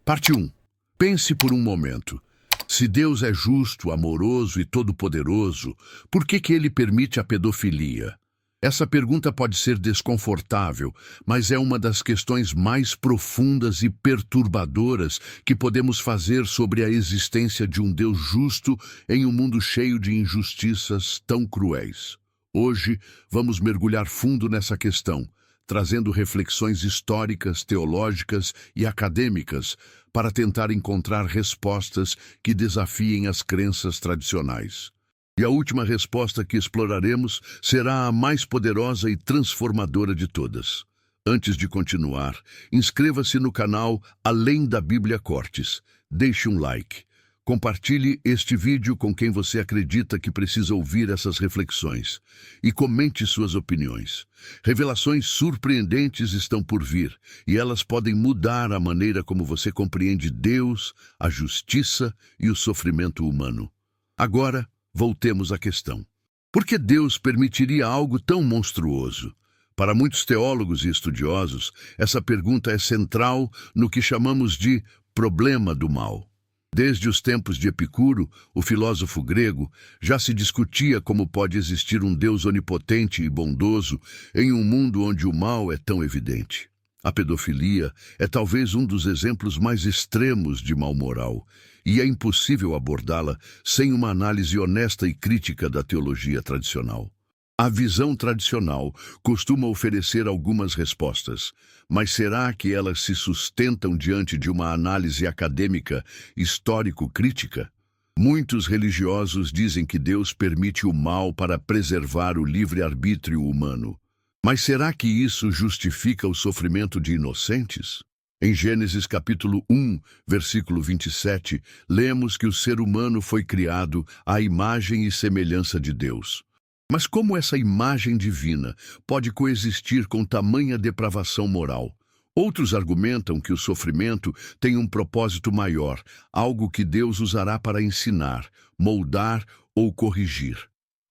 Parte 1. Pense por um momento. Se Deus é justo, amoroso e todo-poderoso, por que Ele permite a pedofilia? Essa pergunta pode ser desconfortável, mas é uma das questões mais profundas e perturbadoras que podemos fazer sobre a existência de um Deus justo em um mundo cheio de injustiças tão cruéis. Hoje, vamos mergulhar fundo nessa questão, trazendo reflexões históricas, teológicas e acadêmicas para tentar encontrar respostas que desafiem as crenças tradicionais. E a última resposta que exploraremos será a mais poderosa e transformadora de todas. Antes de continuar, inscreva-se no canal Além da Bíblia Cortes. Deixe um like. Compartilhe este vídeo com quem você acredita que precisa ouvir essas reflexões. E comente suas opiniões. Revelações surpreendentes estão por vir, e elas podem mudar a maneira como você compreende Deus, a justiça e o sofrimento humano. Agora, voltemos à questão. Por que Deus permitiria algo tão monstruoso? Para muitos teólogos e estudiosos, essa pergunta é central no que chamamos de problema do mal. Desde os tempos de Epicuro, o filósofo grego, já se discutia como pode existir um Deus onipotente e bondoso em um mundo onde o mal é tão evidente. A pedofilia é talvez um dos exemplos mais extremos de mal moral, e é impossível abordá-la sem uma análise honesta e crítica da teologia tradicional. A visão tradicional costuma oferecer algumas respostas, mas será que elas se sustentam diante de uma análise acadêmica histórico-crítica? Muitos religiosos dizem que Deus permite o mal para preservar o livre-arbítrio humano. Mas será que isso justifica o sofrimento de inocentes? Em Gênesis capítulo 1, versículo 27, lemos que o ser humano foi criado à imagem e semelhança de Deus. Mas como essa imagem divina pode coexistir com tamanha depravação moral? Outros argumentam que o sofrimento tem um propósito maior, algo que Deus usará para ensinar, moldar ou corrigir.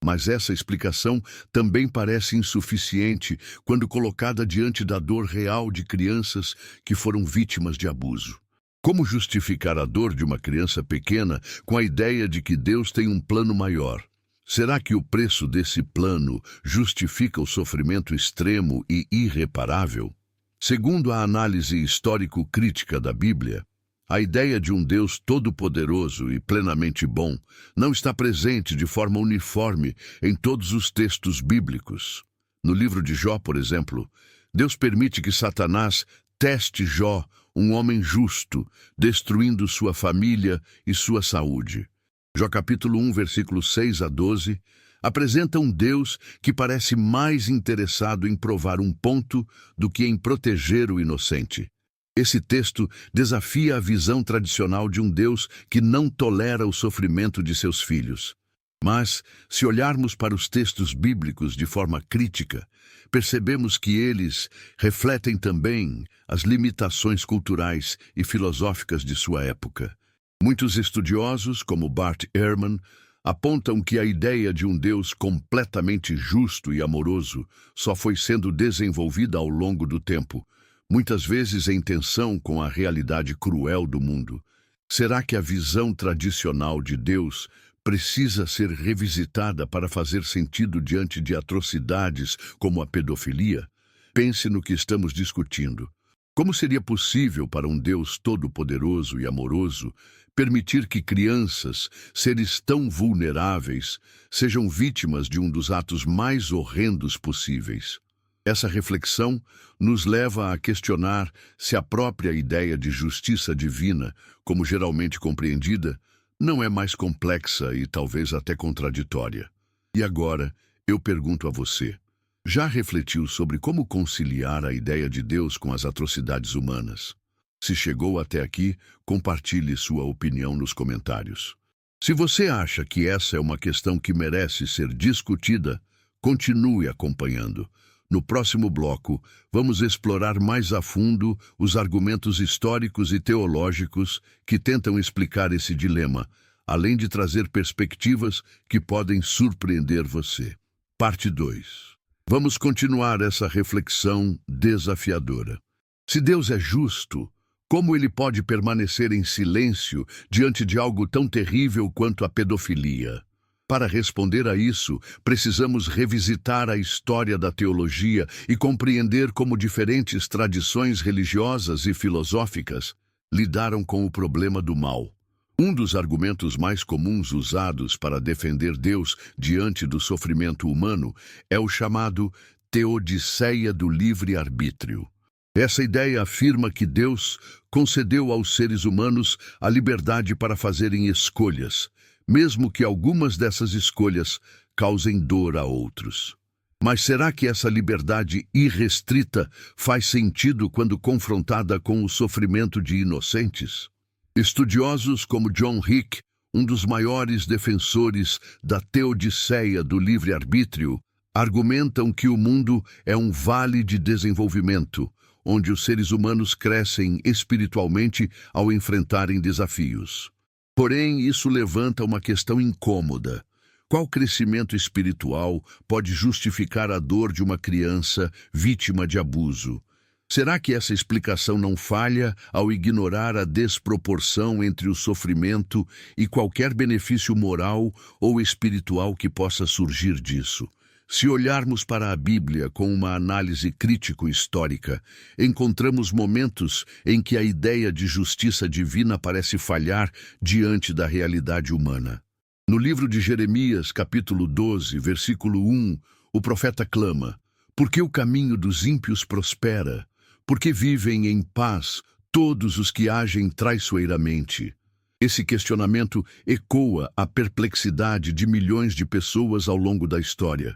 Mas essa explicação também parece insuficiente quando colocada diante da dor real de crianças que foram vítimas de abuso. Como justificar a dor de uma criança pequena com a ideia de que Deus tem um plano maior? Será que o preço desse plano justifica o sofrimento extremo e irreparável? Segundo a análise histórico-crítica da Bíblia, a ideia de um Deus todo-poderoso e plenamente bom não está presente de forma uniforme em todos os textos bíblicos. No livro de Jó, por exemplo, Deus permite que Satanás teste Jó, um homem justo, destruindo sua família e sua saúde. Jó capítulo 1, versículos 6 a 12, apresenta um Deus que parece mais interessado em provar um ponto do que em proteger o inocente. Esse texto desafia a visão tradicional de um Deus que não tolera o sofrimento de seus filhos. Mas, se olharmos para os textos bíblicos de forma crítica, percebemos que eles refletem também as limitações culturais e filosóficas de sua época. Muitos estudiosos, como Bart Ehrman, apontam que a ideia de um Deus completamente justo e amoroso só foi sendo desenvolvida ao longo do tempo, muitas vezes em tensão com a realidade cruel do mundo. Será que a visão tradicional de Deus precisa ser revisitada para fazer sentido diante de atrocidades como a pedofilia? Pense no que estamos discutindo. Como seria possível para um Deus todo-poderoso e amoroso permitir que crianças, seres tão vulneráveis, sejam vítimas de um dos atos mais horrendos possíveis? Essa reflexão nos leva a questionar se a própria ideia de justiça divina, como geralmente compreendida, não é mais complexa e talvez até contraditória. E agora, eu pergunto a você, já refletiu sobre como conciliar a ideia de Deus com as atrocidades humanas? Se chegou até aqui, compartilhe sua opinião nos comentários. Se você acha que essa é uma questão que merece ser discutida, continue acompanhando. No próximo bloco, vamos explorar mais a fundo os argumentos históricos e teológicos que tentam explicar esse dilema, além de trazer perspectivas que podem surpreender você. Parte 2. Vamos continuar essa reflexão desafiadora. Se Deus é justo, Como ele pode permanecer em silêncio diante de algo tão terrível quanto a pedofilia? Para responder a isso, precisamos revisitar a história da teologia e compreender como diferentes tradições religiosas e filosóficas lidaram com o problema do mal. Um dos argumentos mais comuns usados para defender Deus diante do sofrimento humano é o chamado teodiceia do livre-arbítrio. Essa ideia afirma que Deus concedeu aos seres humanos a liberdade para fazerem escolhas, mesmo que algumas dessas escolhas causem dor a outros. Mas será que essa liberdade irrestrita faz sentido quando confrontada com o sofrimento de inocentes? Estudiosos como John Hick, um dos maiores defensores da teodiceia do livre-arbítrio, argumentam que o mundo é um vale de desenvolvimento, onde os seres humanos crescem espiritualmente ao enfrentarem desafios. Porém, isso levanta uma questão incômoda. Qual crescimento espiritual pode justificar a dor de uma criança vítima de abuso? Será que essa explicação não falha ao ignorar a desproporção entre o sofrimento e qualquer benefício moral ou espiritual que possa surgir disso? Se olharmos para a Bíblia com uma análise crítico-histórica, encontramos momentos em que a ideia de justiça divina parece falhar diante da realidade humana. No livro de Jeremias, capítulo 12, versículo 1, o profeta clama: "Por que o caminho dos ímpios prospera? Porque vivem em paz todos os que agem traiçoeiramente?" Esse questionamento ecoa a perplexidade de milhões de pessoas ao longo da história.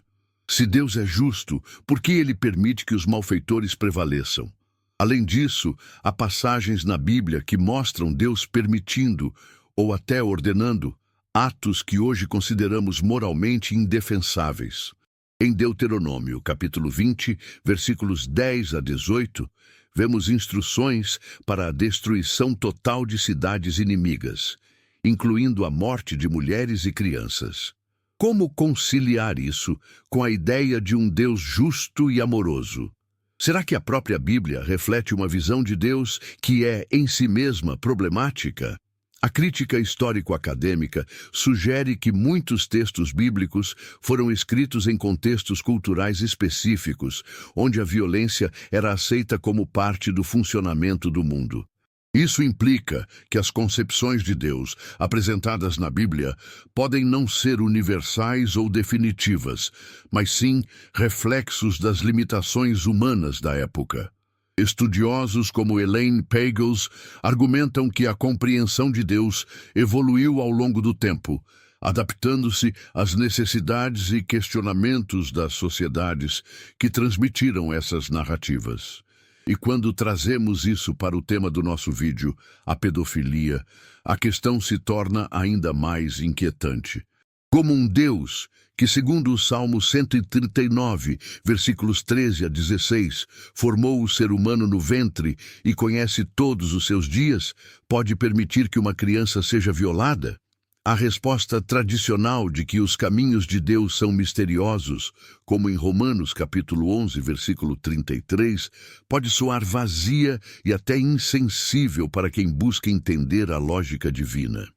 Se Deus é justo, por que ele permite que os malfeitores prevaleçam? Além disso, há passagens na Bíblia que mostram Deus permitindo, ou até ordenando, atos que hoje consideramos moralmente indefensáveis. Em Deuteronômio, capítulo 20, versículos 10 a 18, vemos instruções para a destruição total de cidades inimigas, incluindo a morte de mulheres e crianças. Como conciliar isso com a ideia de um Deus justo e amoroso? Será que a própria Bíblia reflete uma visão de Deus que é, em si mesma, problemática? A crítica histórico-acadêmica sugere que muitos textos bíblicos foram escritos em contextos culturais específicos, onde a violência era aceita como parte do funcionamento do mundo. Isso implica que as concepções de Deus apresentadas na Bíblia podem não ser universais ou definitivas, mas sim reflexos das limitações humanas da época. Estudiosos como Elaine Pagels argumentam que a compreensão de Deus evoluiu ao longo do tempo, adaptando-se às necessidades e questionamentos das sociedades que transmitiram essas narrativas. E quando trazemos isso para o tema do nosso vídeo, a pedofilia, a questão se torna ainda mais inquietante. Como um Deus que, segundo o Salmo 139, versículos 13 a 16, formou o ser humano no ventre e conhece todos os seus dias, pode permitir que uma criança seja violada? A resposta tradicional de que os caminhos de Deus são misteriosos, como em Romanos capítulo 11, versículo 33, pode soar vazia e até insensível para quem busca entender a lógica divina.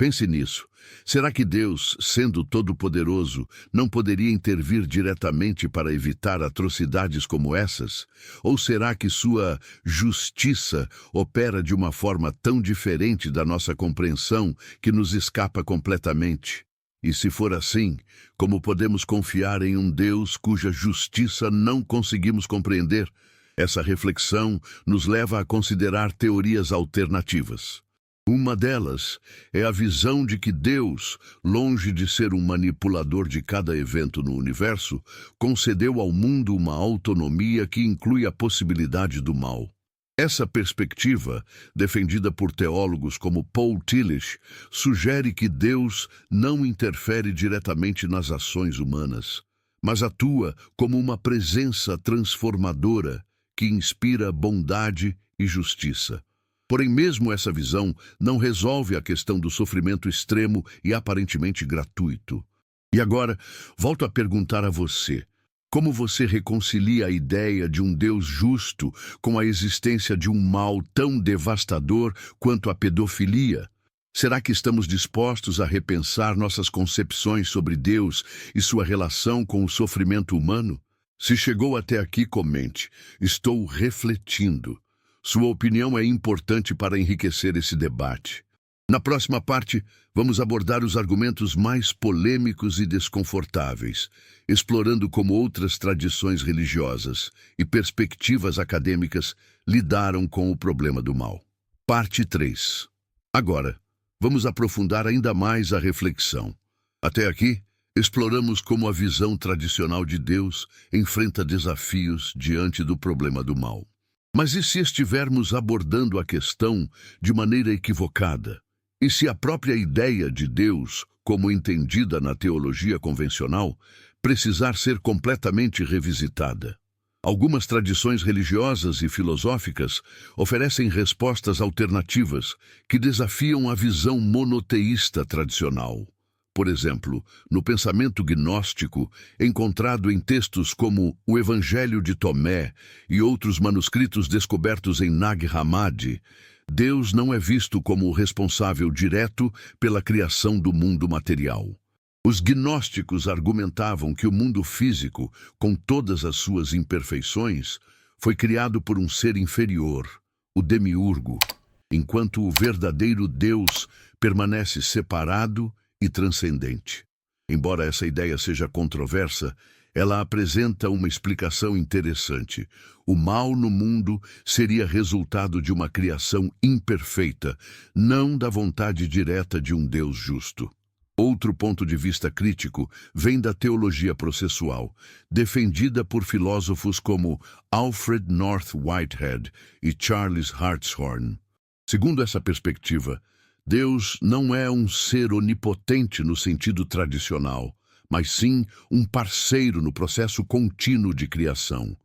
Pense nisso. Será que Deus, sendo todo-poderoso, não poderia intervir diretamente para evitar atrocidades como essas? Ou será que sua justiça opera de uma forma tão diferente da nossa compreensão que nos escapa completamente? E se for assim, como podemos confiar em um Deus cuja justiça não conseguimos compreender? Essa reflexão nos leva a considerar teorias alternativas. Uma delas é a visão de que Deus, longe de ser um manipulador de cada evento no universo, concedeu ao mundo uma autonomia que inclui a possibilidade do mal. Essa perspectiva, defendida por teólogos como Paul Tillich, sugere que Deus não interfere diretamente nas ações humanas, mas atua como uma presença transformadora que inspira bondade e justiça. Porém, mesmo essa visão não resolve a questão do sofrimento extremo e aparentemente gratuito. E agora, volto a perguntar a você: Como você reconcilia a ideia de um Deus justo com a existência de um mal tão devastador quanto a pedofilia? Será que estamos dispostos a repensar nossas concepções sobre Deus e sua relação com o sofrimento humano? Se chegou até aqui, comente. Estou refletindo. Sua opinião é importante para enriquecer esse debate. Na próxima parte, vamos abordar os argumentos mais polêmicos e desconfortáveis, explorando como outras tradições religiosas e perspectivas acadêmicas lidaram com o problema do mal. Parte 3. Agora, vamos aprofundar ainda mais a reflexão. Até aqui, exploramos como a visão tradicional de Deus enfrenta desafios diante do problema do mal. Mas e se estivermos abordando a questão de maneira equivocada? E se a própria ideia de Deus, como entendida na teologia convencional, precisar ser completamente revisitada? Algumas tradições religiosas e filosóficas oferecem respostas alternativas que desafiam a visão monoteísta tradicional. Por exemplo, no pensamento gnóstico, encontrado em textos como o Evangelho de Tomé e outros manuscritos descobertos em Nag Hammadi, Deus não é visto como o responsável direto pela criação do mundo material. Os gnósticos argumentavam que o mundo físico, com todas as suas imperfeições, foi criado por um ser inferior, o demiurgo, enquanto o verdadeiro Deus permanece separado e transcendente. Embora essa ideia seja controversa, ela apresenta uma explicação interessante. O mal no mundo seria resultado de uma criação imperfeita, não da vontade direta de um Deus justo. Outro ponto de vista crítico vem da teologia processual, defendida por filósofos como Alfred North Whitehead e Charles Hartshorne. Segundo essa perspectiva, Deus não é um ser onipotente no sentido tradicional, mas sim um parceiro no processo contínuo de criação.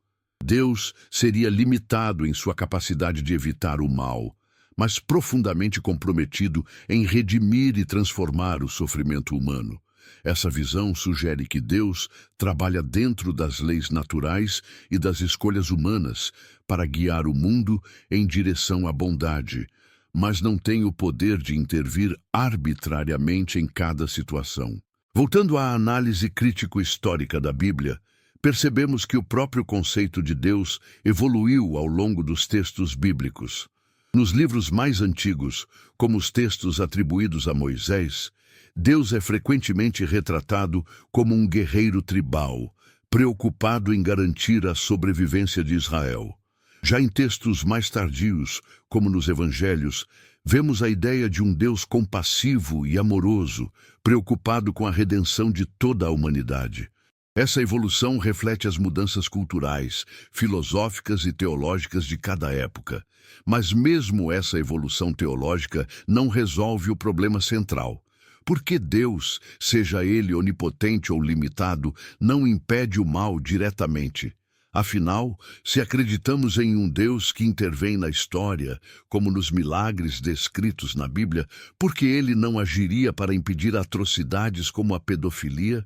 Deus seria limitado em sua capacidade de evitar o mal, mas profundamente comprometido em redimir e transformar o sofrimento humano. Essa visão sugere que Deus trabalha dentro das leis naturais e das escolhas humanas para guiar o mundo em direção à bondade, mas não tem o poder de intervir arbitrariamente em cada situação. Voltando à análise crítico-histórica da Bíblia, percebemos que o próprio conceito de Deus evoluiu ao longo dos textos bíblicos. Nos livros mais antigos, como os textos atribuídos a Moisés, Deus é frequentemente retratado como um guerreiro tribal, preocupado em garantir a sobrevivência de Israel. Já em textos mais tardios, como nos Evangelhos, vemos a ideia de um Deus compassivo e amoroso, preocupado com a redenção de toda a humanidade. Essa evolução reflete as mudanças culturais, filosóficas e teológicas de cada época. Mas mesmo essa evolução teológica não resolve o problema central. Porque Deus, seja ele onipotente ou limitado, não impede o mal diretamente. Afinal, se acreditamos em um Deus que intervém na história, como nos milagres descritos na Bíblia, por que ele não agiria para impedir atrocidades como a pedofilia?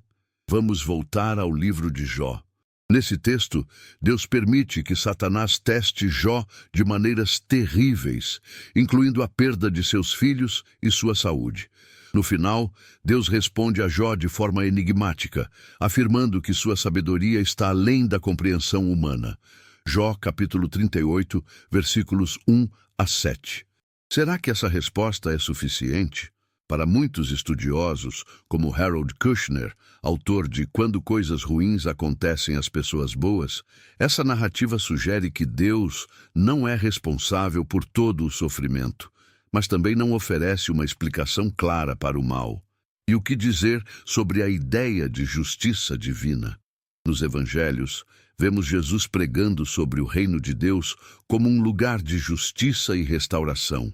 Vamos voltar ao livro de Jó. Nesse texto, Deus permite que Satanás teste Jó de maneiras terríveis, incluindo a perda de seus filhos e sua saúde. No final, Deus responde a Jó de forma enigmática, afirmando que sua sabedoria está além da compreensão humana. Jó, capítulo 38, versículos 1 a 7. Será que essa resposta é suficiente? Para muitos estudiosos, como Harold Kushner, autor de Quando Coisas Ruins Acontecem às Pessoas Boas, essa narrativa sugere que Deus não é responsável por todo o sofrimento, mas também não oferece uma explicação clara para o mal. E o que dizer sobre a ideia de justiça divina? Nos Evangelhos, vemos Jesus pregando sobre o reino de Deus como um lugar de justiça e restauração.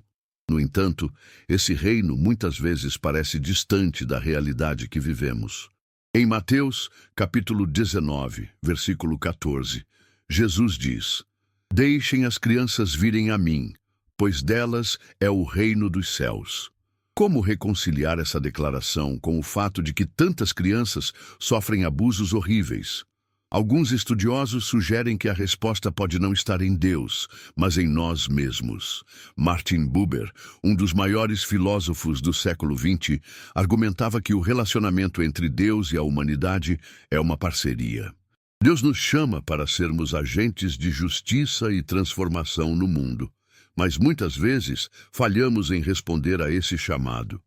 No entanto, esse reino muitas vezes parece distante da realidade que vivemos. Em Mateus, capítulo 19, versículo 14, Jesus diz: "Deixem as crianças virem a mim, pois delas é o reino dos céus." Como reconciliar essa declaração com o fato de que tantas crianças sofrem abusos horríveis? Alguns estudiosos sugerem que a resposta pode não estar em Deus, mas em nós mesmos. Martin Buber, um dos maiores filósofos do século XX, argumentava que o relacionamento entre Deus e a humanidade é uma parceria. Deus nos chama para sermos agentes de justiça e transformação no mundo, mas muitas vezes falhamos em responder a esse chamado.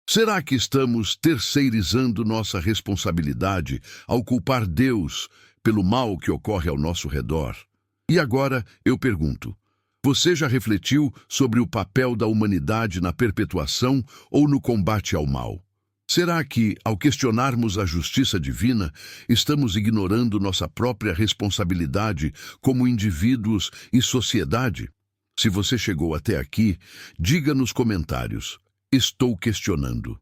Será que estamos terceirizando nossa responsabilidade ao culpar Deus pelo mal que ocorre ao nosso redor? E agora eu pergunto, você já refletiu sobre o papel da humanidade na perpetuação ou no combate ao mal? Será que, ao questionarmos a justiça divina, estamos ignorando nossa própria responsabilidade como indivíduos e sociedade? Se você chegou até aqui, diga nos comentários: estou questionando.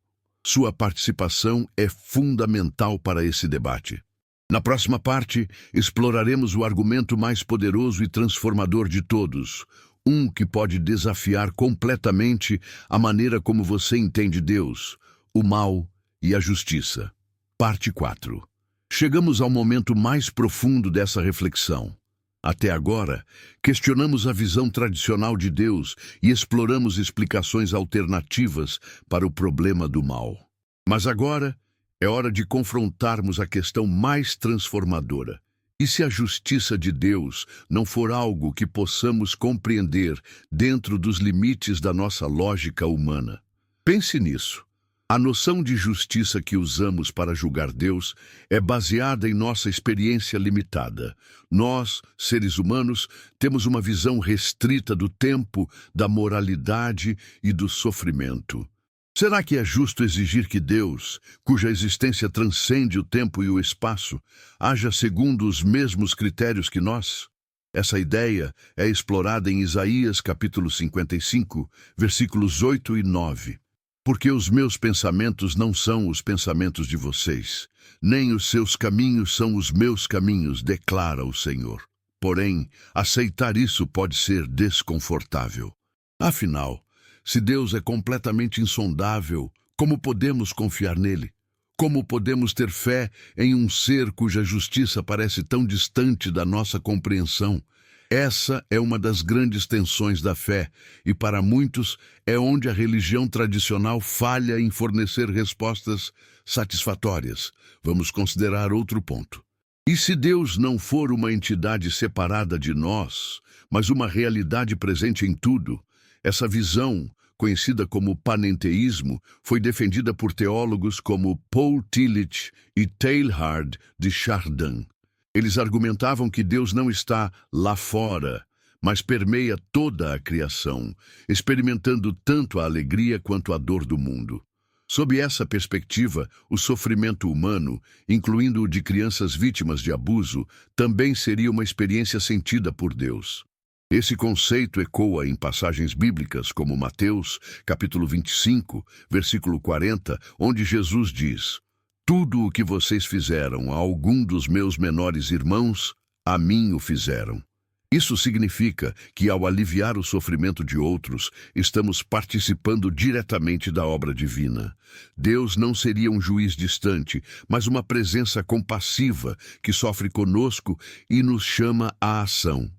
Sua participação é fundamental para esse debate. Na próxima parte, exploraremos o argumento mais poderoso e transformador de todos, um que pode desafiar completamente a maneira como você entende Deus, o mal e a justiça. Parte 4. Chegamos ao momento mais profundo dessa reflexão. Até agora, questionamos a visão tradicional de Deus e exploramos explicações alternativas para o problema do mal. Mas agora é hora de confrontarmos a questão mais transformadora. E se a justiça de Deus não for algo que possamos compreender dentro dos limites da nossa lógica humana? Pense nisso. A noção de justiça que usamos para julgar Deus é baseada em nossa experiência limitada. Nós, seres humanos, temos uma visão restrita do tempo, da moralidade e do sofrimento. Será que é justo exigir que Deus, cuja existência transcende o tempo e o espaço, haja segundo os mesmos critérios que nós? Essa ideia é explorada em Isaías capítulo 55, versículos 8 e 9. Porque os meus pensamentos não são os pensamentos de vocês, nem os seus caminhos são os meus caminhos, declara o Senhor. Porém, aceitar isso pode ser desconfortável. Afinal, se Deus é completamente insondável, como podemos confiar nele? Como podemos ter fé em um ser cuja justiça parece tão distante da nossa compreensão? Essa é uma das grandes tensões da fé, e para muitos é onde a religião tradicional falha em fornecer respostas satisfatórias. Vamos considerar outro ponto. E se Deus não for uma entidade separada de nós, mas uma realidade presente em tudo, essa visão, conhecida como panenteísmo, foi defendida por teólogos como Paul Tillich e Teilhard de Chardin. Eles argumentavam que Deus não está lá fora, mas permeia toda a criação, experimentando tanto a alegria quanto a dor do mundo. Sob essa perspectiva, o sofrimento humano, incluindo o de crianças vítimas de abuso, também seria uma experiência sentida por Deus. Esse conceito ecoa em passagens bíblicas como Mateus, capítulo 25, versículo 40, onde Jesus diz: tudo o que vocês fizeram a algum dos meus menores irmãos, a mim o fizeram. Isso significa que, ao aliviar o sofrimento de outros, estamos participando diretamente da obra divina. Deus não seria um juiz distante, mas uma presença compassiva que sofre conosco e nos chama à ação.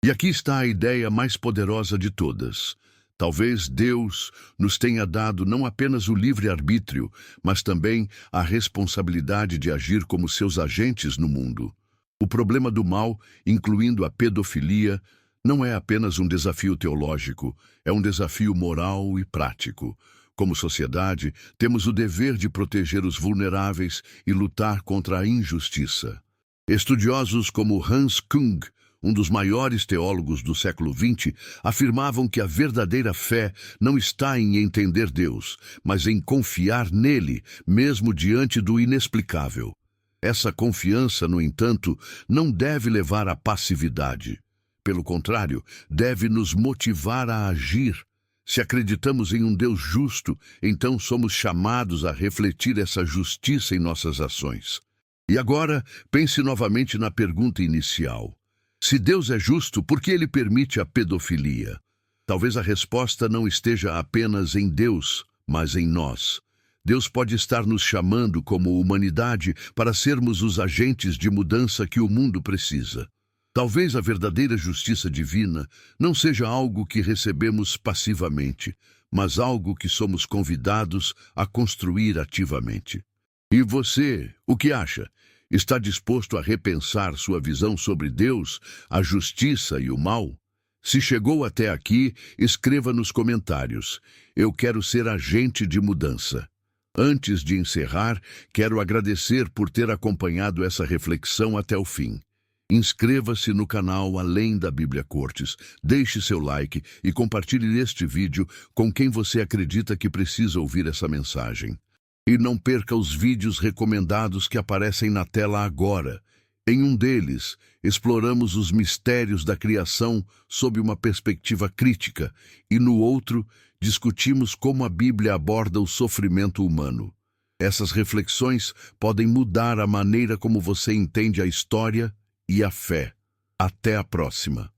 E aqui está a ideia mais poderosa de todas. Talvez Deus nos tenha dado não apenas o livre-arbítrio, mas também a responsabilidade de agir como seus agentes no mundo. O problema do mal, incluindo a pedofilia, não é apenas um desafio teológico, é um desafio moral e prático. Como sociedade, temos o dever de proteger os vulneráveis e lutar contra a injustiça. Estudiosos como Hans Kung, um dos maiores teólogos do século XX, afirmavam que a verdadeira fé não está em entender Deus, mas em confiar nele, mesmo diante do inexplicável. Essa confiança, no entanto, não deve levar à passividade. Pelo contrário, deve nos motivar a agir. Se acreditamos em um Deus justo, então somos chamados a refletir essa justiça em nossas ações. E agora, pense novamente na pergunta inicial. Se Deus é justo, por que ele permite a pedofilia? Talvez a resposta não esteja apenas em Deus, mas em nós. Deus pode estar nos chamando como humanidade para sermos os agentes de mudança que o mundo precisa. Talvez a verdadeira justiça divina não seja algo que recebemos passivamente, mas algo que somos convidados a construir ativamente. E você, o que acha? Está disposto a repensar sua visão sobre Deus, a justiça e o mal? Se chegou até aqui, escreva nos comentários: eu quero ser agente de mudança. Antes de encerrar, quero agradecer por ter acompanhado essa reflexão até o fim. Inscreva-se no canal Além da Bíblia Cortes, deixe seu like e compartilhe este vídeo com quem você acredita que precisa ouvir essa mensagem. E não perca os vídeos recomendados que aparecem na tela agora. Em um deles, exploramos os mistérios da criação sob uma perspectiva crítica, e no outro, discutimos como a Bíblia aborda o sofrimento humano. Essas reflexões podem mudar a maneira como você entende a história e a fé. Até a próxima!